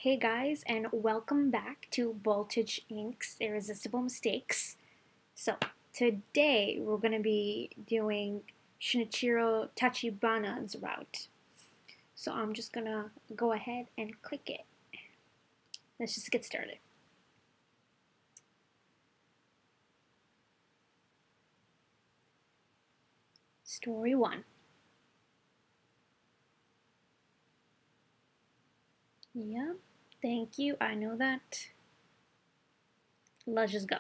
Hey guys, and welcome back to Voltage Inc.'s Irresistible Mistakes. So, today we're going to be doing Shunichiro Tachibana's route. So, I'm just going to go ahead and click it. Let's just get started. Story 1. Yeah, thank you. I know that. Let's just go.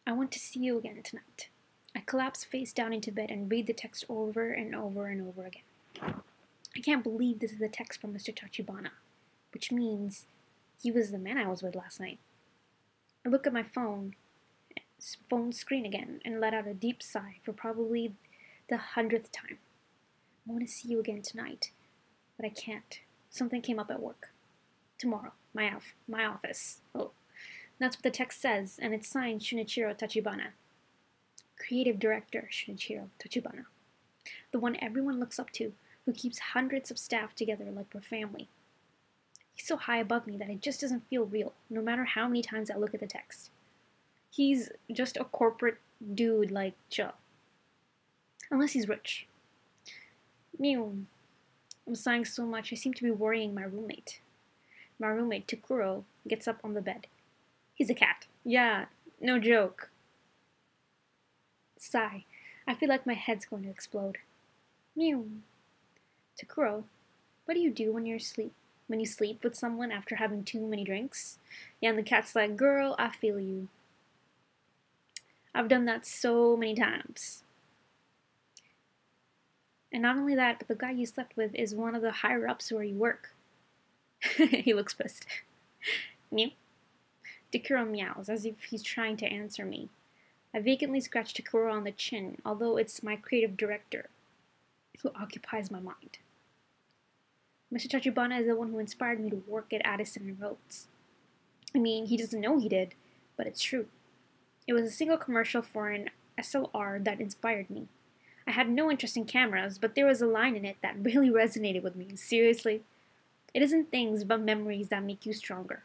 I want to see you again tonight. I collapsed face down into bed and read the text over and over and over again. I can't believe this is a text from Mr. Tachibana, which means he was the man I was with last night. I look at my phone screen again and let out a deep sigh for probably the 100th time. I want to see you again tonight, but I can't. Something came up at work. Tomorrow, my office. Oh, that's what the text says, and it's signed Shunichiro Tachibana. Creative Director Shunichiro Tachibana. The one everyone looks up to, who keeps hundreds of staff together like we're family. He's so high above me that it just doesn't feel real, no matter how many times I look at the text. He's just a corporate dude like Joe. Unless he's rich. Mew. I'm sighing so much I seem to be worrying my roommate. My roommate, Takuro, gets up on the bed. He's a cat. Yeah, no joke. Sigh. I feel like my head's going to explode. Mew. Takuro, what do you do when you're asleep? When you sleep with someone after having too many drinks? Yeah, and the cat's like, girl, I feel you. I've done that so many times. And not only that, but the guy you slept with is one of the higher-ups where you work. He looks pissed. Mew. Takuro meows, as if he's trying to answer me. I vacantly scratch Takuro on the chin, although it's my creative director who occupies my mind. Mr. Tachibana is the one who inspired me to work at Addison and Rhodes. I mean, he doesn't know he did, but it's true. It was a single commercial for an SLR that inspired me. I had no interest in cameras, but there was a line in it that really resonated with me. Seriously. It isn't things but memories that make you stronger.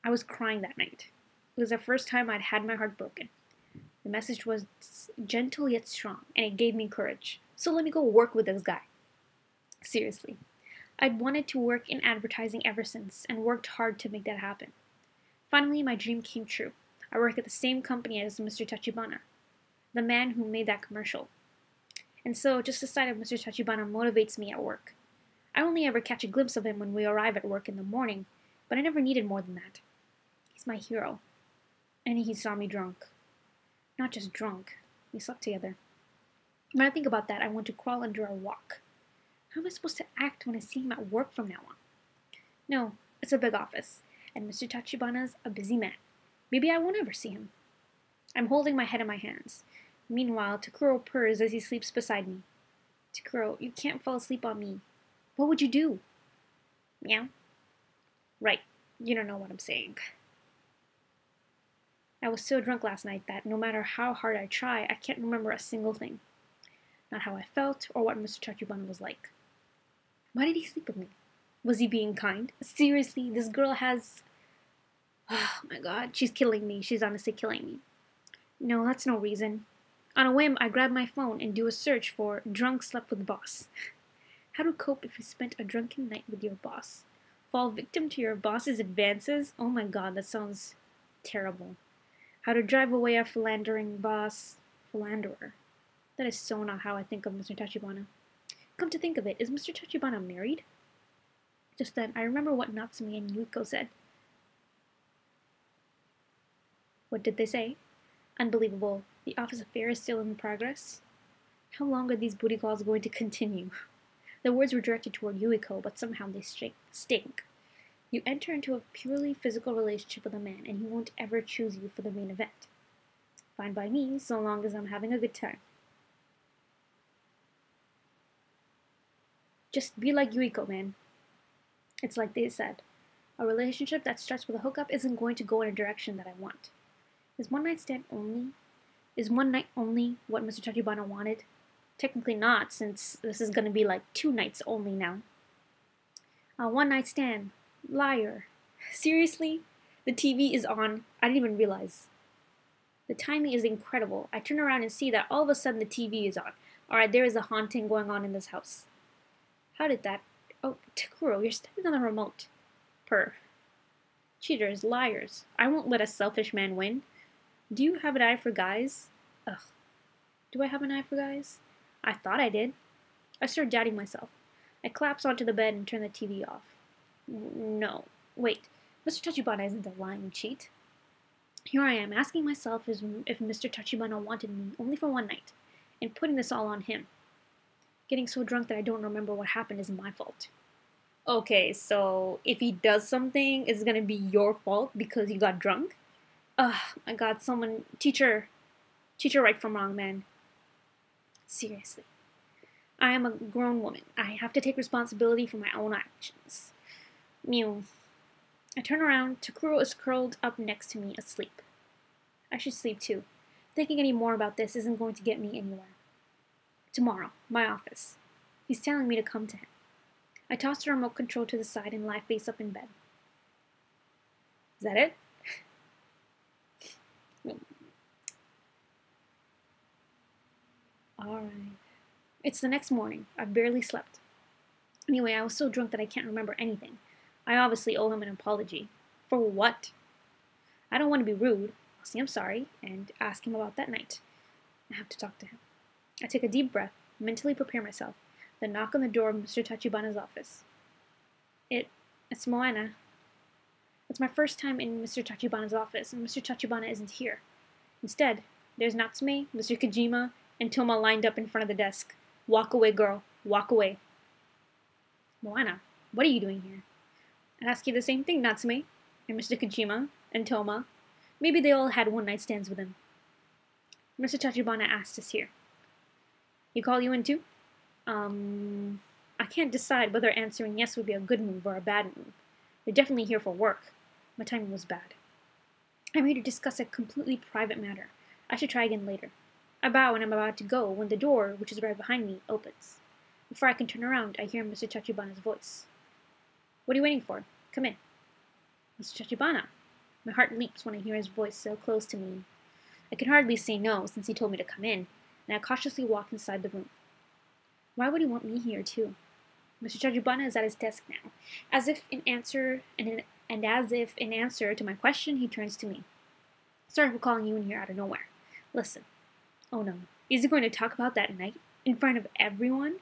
I was crying that night. It was the first time I'd had my heart broken. The message was gentle yet strong, and it gave me courage. So let me go work with this guy. Seriously. I'd wanted to work in advertising ever since, and worked hard to make that happen. Finally, my dream came true. I work at the same company as Mr. Tachibana, the man who made that commercial. And so, just the sight of Mr. Tachibana motivates me at work. I only ever catch a glimpse of him when we arrive at work in the morning, but I never needed more than that. He's my hero. And he saw me drunk. Not just drunk, we slept together. When I think about that, I want to crawl under a rock. How am I supposed to act when I see him at work from now on? No, it's a big office, and Mr. Tachibana's a busy man. Maybe I won't ever see him. I'm holding my head in my hands. Meanwhile, Takuro purrs as he sleeps beside me. Takuro, you can't fall asleep on me. What would you do? Meow. Right, you don't know what I'm saying. I was so drunk last night that no matter how hard I try, I can't remember a single thing. Not how I felt or what Mr. Tachibana was like. Why did he sleep with me? Was he being kind? Seriously, this girl has... Oh my god, she's killing me. She's honestly killing me. No, that's no reason. On a whim, I grab my phone and do a search for drunk slept with boss. How to cope if you spent a drunken night with your boss. Fall victim to your boss's advances? Oh my god, that sounds terrible. How to drive away a philandering boss. Philanderer. That is so not how I think of Mr. Tachibana. Come to think of it, is Mr. Tachibana married? Just then, I remember what Natsume and Yuiko said. What did they say? Unbelievable. The office affair is still in progress? How long are these booty calls going to continue? The words were directed toward Yuiko, but somehow they stink. You enter into a purely physical relationship with a man, and he won't ever choose you for the main event. Fine by me, so long as I'm having a good time. Just be like Yuiko, man. It's like they said. A relationship that starts with a hookup isn't going to go in a direction that I want. Is one night only what Mr. Tachibana wanted? Technically not, since this is going to be like 2 nights only now. A one-night stand. Liar. Seriously? The TV is on. I didn't even realize. The timing is incredible. I turn around and see that all of a sudden the TV is on. Alright, there is a haunting going on in this house. How did that... Oh, Takuro, you're stepping on the remote. Purr. Cheaters, liars. I won't let a selfish man win. Do you have an eye for guys? Ugh. Do I have an eye for guys? I thought I did. I started doubting myself. I collapsed onto the bed and turned the TV off. No. Wait. Mr. Tachibana isn't a lying cheat. Here I am, asking myself if Mr. Tachibana wanted me only for one night, and putting this all on him. Getting so drunk that I don't remember what happened is my fault. Okay, so if he does something, it's gonna be your fault because you got drunk? Ugh, I got someone... Teacher right from wrong, man. Seriously. I am a grown woman. I have to take responsibility for my own actions. Mew. I turn around. Takuro is curled up next to me, asleep. I should sleep too. Thinking any more about this isn't going to get me anywhere. Tomorrow, my office. He's telling me to come to him. I toss the remote control to the side and lie face up in bed. Is that it? Alright. It's the next morning. I've barely slept. Anyway, I was so drunk that I can't remember anything. I obviously owe him an apology. For what? I don't want to be rude. I'll say I'm sorry and ask him about that night. I have to talk to him. I take a deep breath, mentally prepare myself, then knock on the door of Mr. Tachibana's office. It's Moana. It's my first time in Mr. Tachibana's office, and Mr. Tachibana isn't here. Instead, there's Natsume, Mr. Kojima, and Toma lined up in front of the desk. Walk away, girl. Walk away. Moana, what are you doing here? I'd ask you the same thing, Natsume, and Mr. Kojima, and Toma. Maybe they all had one-night stands with him. Mr. Tachibana asked us here. You call you in too? I can't decide whether answering yes would be a good move or a bad move. They're definitely here for work. My timing was bad. I'm here to discuss a completely private matter. I should try again later. I bow and I'm about to go when the door, which is right behind me, opens. Before I can turn around, I hear Mr. Tachibana's voice. What are you waiting for? Come in. Mr. Tachibana. My heart leaps when I hear his voice so close to me. I can hardly say no since he told me to come in, and I cautiously walk inside the room. Why would he want me here too? Mr. Tachibana is at his desk now, as if in answer to my question, he turns to me. Sorry for calling you in here out of nowhere. Listen. Oh no, is he going to talk about that night in front of everyone?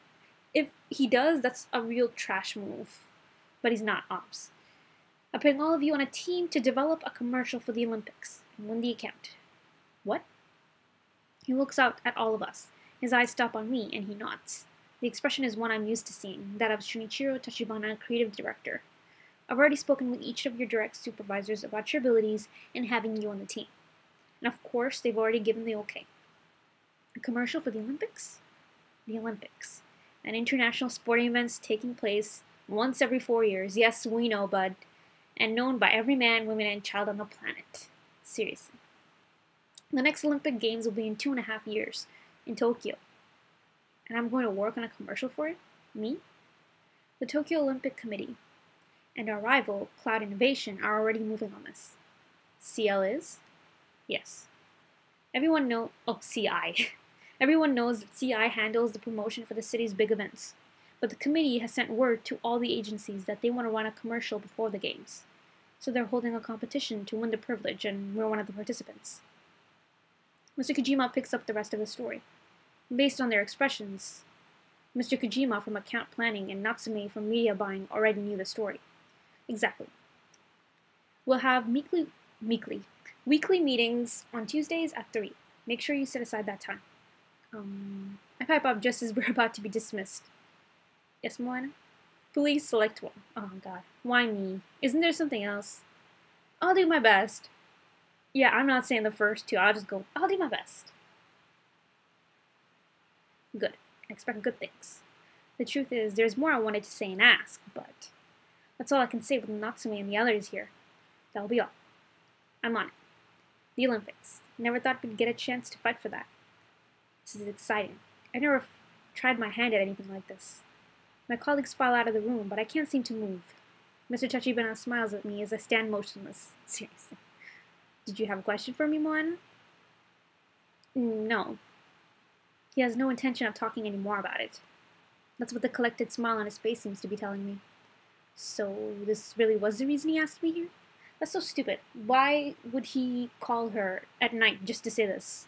If he does, that's a real trash move. But he's not, ops. I'm putting all of you on a team to develop a commercial for the Olympics and win the account. What? He looks out at all of us. His eyes stop on me, and he nods. The expression is one I'm used to seeing, that of Shunichiro Tachibana, creative director. I've already spoken with each of your direct supervisors about your abilities and having you on the team. And of course, they've already given the okay. A commercial for the Olympics? The Olympics. An international sporting event taking place once every 4 years. Yes, we know, bud. And known by every man, woman, and child on the planet. Seriously. The next Olympic Games will be in 2.5 years, in Tokyo. And I'm going to work on a commercial for it? Me? The Tokyo Olympic Committee and our rival, Cloud Innovation, are already moving on this. CL is? Yes. CI. Everyone knows that CI handles the promotion for the city's big events. But the committee has sent word to all the agencies that they want to run a commercial before the games. So they're holding a competition to win the privilege, and we're one of the participants. Mr. Kojima picks up the rest of the story. Based on their expressions, Mr. Kojima from account planning and Natsume from media buying already knew the story. Exactly. We'll have weekly meetings on Tuesdays at 3. Make sure you set aside that time. I pipe up just as we're about to be dismissed. Yes, Moana? Please select one. Oh, God. Why me? Isn't there something else? I'll do my best. Yeah, I'm not saying the first two. I'll just go, I'll do my best. Good. I expect good things. The truth is, there's more I wanted to say and ask, but that's all I can say with Natsume and the others here. That'll be all. I'm on it. The Olympics. Never thought we'd get a chance to fight for that. This is exciting. I never tried my hand at anything like this. My colleagues file out of the room, but I can't seem to move. Mr. Tachibana smiles at me as I stand motionless. Seriously. Did you have a question for me, Moana? No. He has no intention of talking any more about it. That's what the collected smile on his face seems to be telling me. So, this really was the reason he asked me here? That's so stupid. Why would he call her at night just to say this?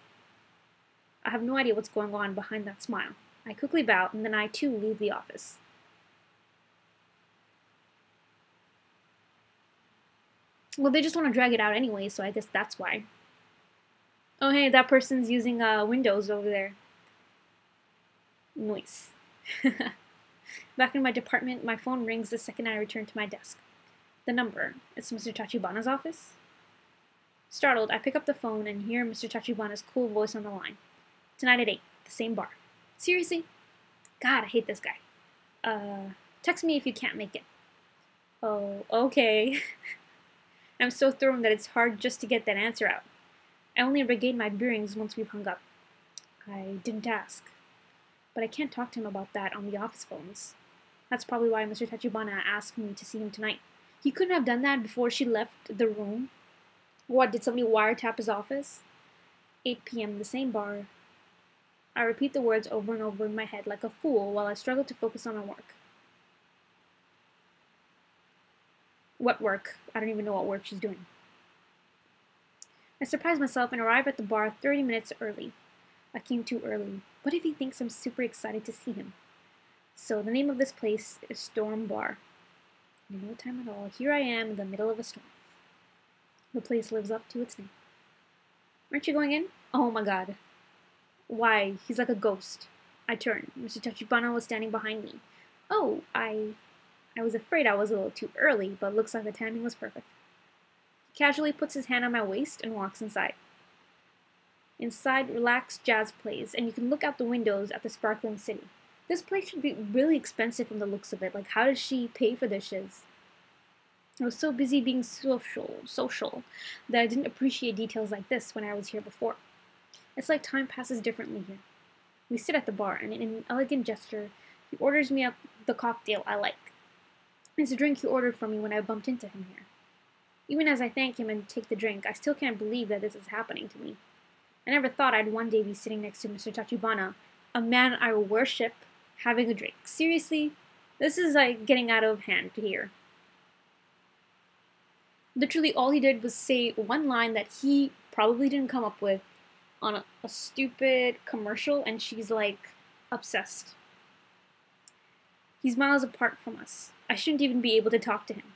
I have no idea what's going on behind that smile. I quickly bow, and then I too leave the office. Well, they just want to drag it out anyway, so I guess that's why. Oh, hey, that person's using Windows over there. Nice. Back in my department, my phone rings the second I return to my desk. The number. It's Mr. Tachibana's office? Startled, I pick up the phone and hear Mr. Tachibana's cool voice on the line. Tonight at 8, the same bar. Seriously? God, I hate this guy. Text me if you can't make it. Oh, okay. I'm so thrown that it's hard just to get that answer out. I only regained my bearings once we've hung up. I didn't ask. But I can't talk to him about that on the office phones. That's probably why Mr. Tachibana asked me to see him tonight. He couldn't have done that before she left the room. What, did somebody wiretap his office? 8 p.m., the same bar. I repeat the words over and over in my head like a fool while I struggle to focus on my work. What work? I don't even know what work she's doing. I surprise myself and arrive at the bar 30 minutes early. I came too early. What if he thinks I'm super excited to see him? So the name of this place is Storm Bar. In no time at all, here I am in the middle of a storm. The place lives up to its name. Aren't you going in? Oh my god. Why, he's like a ghost. I turn. Mr. Tachibana was standing behind me. Oh, I was afraid I was a little too early, but looks like the timing was perfect. He casually puts his hand on my waist and walks inside. Inside, relaxed jazz plays, and you can look out the windows at the sparkling city. This place should be really expensive from the looks of it. Like, how does she pay for this shiz? I was so busy being social, that I didn't appreciate details like this when I was here before. It's like time passes differently here. We sit at the bar, and in an elegant gesture, he orders me up the cocktail I like. It's a drink he ordered for me when I bumped into him here. Even as I thank him and take the drink, I still can't believe that this is happening to me. I never thought I'd one day be sitting next to Mr. Tachibana, a man I worship, having a drink. Seriously? This is like getting out of hand here. Literally all he did was say one line that he probably didn't come up with on a stupid commercial, and she's like obsessed. He's miles apart from us. I shouldn't even be able to talk to him.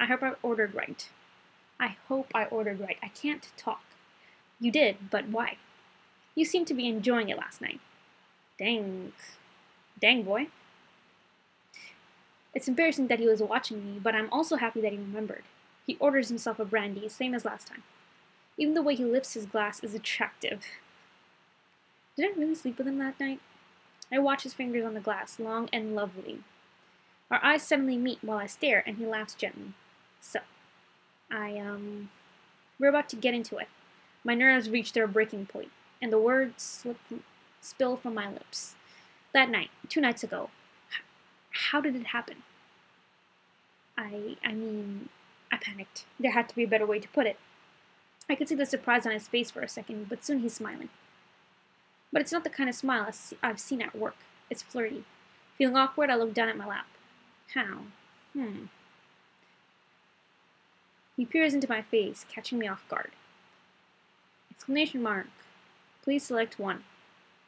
I hope I ordered right. I can't talk. You did, but why? You seemed to be enjoying it last night. Dang, boy. It's embarrassing that he was watching me, but I'm also happy that he remembered. He orders himself a brandy, same as last time. Even the way he lifts his glass is attractive. Did I really sleep with him that night? I watch his fingers on the glass, long and lovely. Our eyes suddenly meet while I stare, and he laughs gently. So, we're about to get into it. My nerves reach their breaking point, and the words spill from my lips. That night, 2 nights ago, how did it happen? I panicked. There had to be a better way to put it. I could see the surprise on his face for a second, but soon he's smiling. But it's not the kind of smile I've seen at work. It's flirty. Feeling awkward, I look down at my lap. How? He peers into my face, catching me off guard. Exclamation mark. Please select one.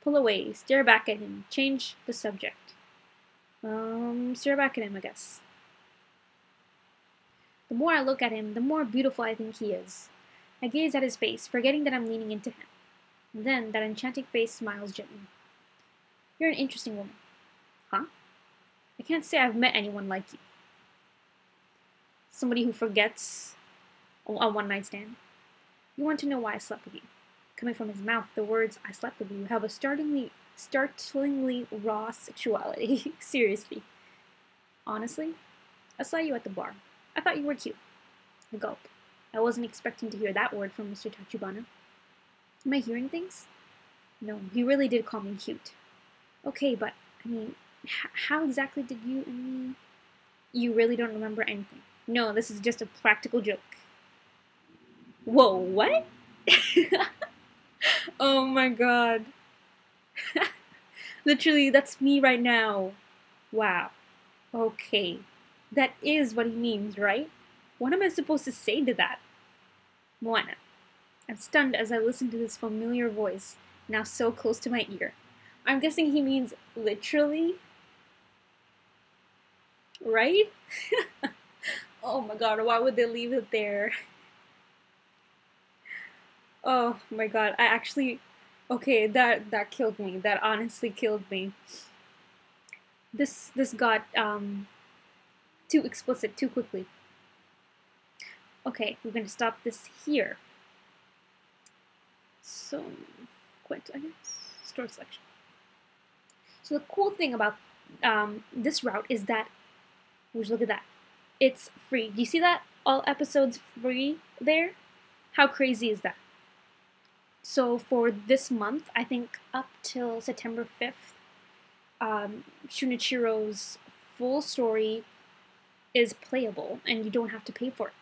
Pull away, stare back at him, change the subject. Stare back at him, I guess. The more I look at him, the more beautiful I think he is. I gaze at his face, forgetting that I'm leaning into him. And then that enchanting face smiles gently. You're an interesting woman. Huh? I can't say I've met anyone like you. Somebody who forgets a one-night stand. You want to know why I slept with you. Coming from his mouth, the words "I slept with you" have a startlingly raw sexuality. Seriously. Honestly, I saw you at the bar. I thought you were cute. A gulp. I wasn't expecting to hear that word from Mr. Tachibana. Am I hearing things? No, he really did call me cute. Okay, but, How exactly did you and me? You really don't remember anything. No, this is just a practical joke. Whoa, what? Oh my god. Literally, that's me right now. Wow. Okay. That is what he means, right? What am I supposed to say to that? Moana. I'm stunned as I listen to this familiar voice, now so close to my ear. I'm guessing he means literally, right? Oh my god, why would they leave it there? Oh my god, I actually... Okay, that killed me. That honestly killed me. This got too explicit too quickly. Okay, we're gonna stop this here. So, quit, I guess. Store selection. So the cool thing about this route is that, would you look at that? It's free. Do you see that? All episodes free there? How crazy is that? So for this month, I think up till September 5th, Shunichiro's full story is playable and you don't have to pay for it.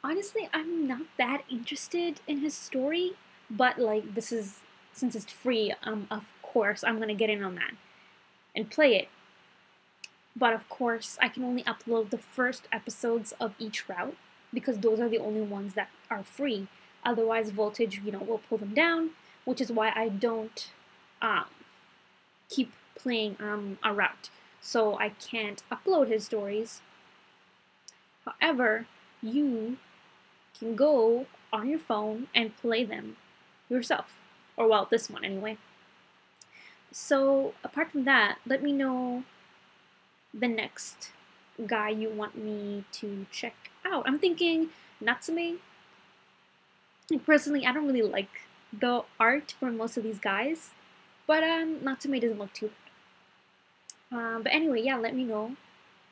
Honestly, I'm not that interested in his story, but like this is, since it's free, of course I'm gonna get in on that and play it. But of course, I can only upload the first episodes of each route because those are the only ones that are free. Otherwise, Voltage, will pull them down, which is why I don't keep playing a route. So I can't upload his stories. However, you can go on your phone and play them yourself. Or well, this one anyway. So apart from that, let me know the next guy you want me to check out. I'm thinking Natsume. Personally, I don't really like the art for most of these guys, but Natsume doesn't look too bad. But anyway, yeah, let me know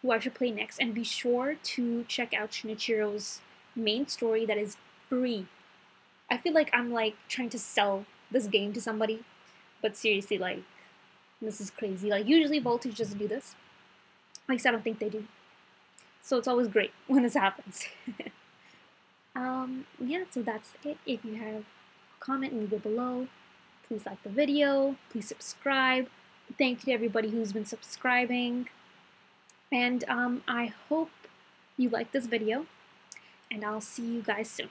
who I should play next, and be sure to check out Shunichiro's main story that is free. I feel like I'm like trying to sell this game to somebody, but seriously, like, this is crazy. Like, usually Voltage doesn't do this. At least I don't think they do. So it's always great when this happens. Yeah, so that's it. If you have a comment, leave it below. Please like the video. Please subscribe. Thank you to everybody who's been subscribing. And I hope you like this video. And I'll see you guys soon.